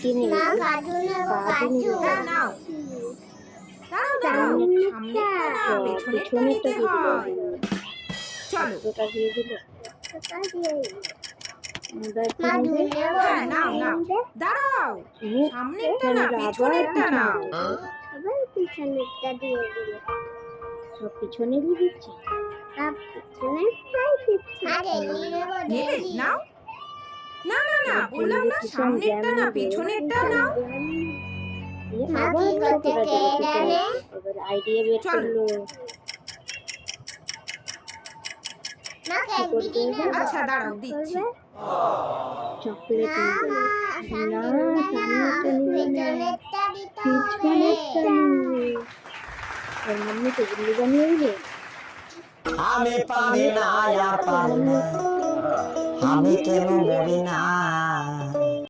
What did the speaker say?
কি নেবে? না কাজু নেব কাজু কাজু। নেবে। হ্যাঁ নাও। দাঁড়াও দাঁড়াও, সামনেরটা না পেছনেরটা পিছনেরটা নিতে দিয়ে দিল। হয়। চলো। ছোটটা দিয়ে দিল। ছোটটা দিয়ে দিল। এবার কি মা নেবে? দুধ নেব হ্যাঁ নাও নাও। দুধ। দাঁড়াও, সামনেরটা না আবার পেছনেরটা নাও। আবার পিছনেরটা দিয়ে দিল। সব পিছনেরই দিচ্ছে। সব পিছনেরটাই দিচ্ছে। আরে নেব নেবে দেখি। নাও। না না না, বললাম না সামনেরটা না পেছনেরটা নাও। মা আবার কি করতে ছোটটা দিল চেয়ে পিছনে। জানে? এবার আইডিয়া বের চলো। করলো। মা ক্যাডবেরি করবে নেব। এবার? আচ্ছা দাঁড়াও দিচ্ছি। চকলেট না নেবে। মা না, সামনেরটা না সামনেরটা নিবে না। পেছনেরটা দিতে হবে। পিছনেরটা নিবে। ওর মাম্মি তো গুল্লি বানিয়ে দিলে। আমি পারি না আর পারি না, আমি কেন মরি না।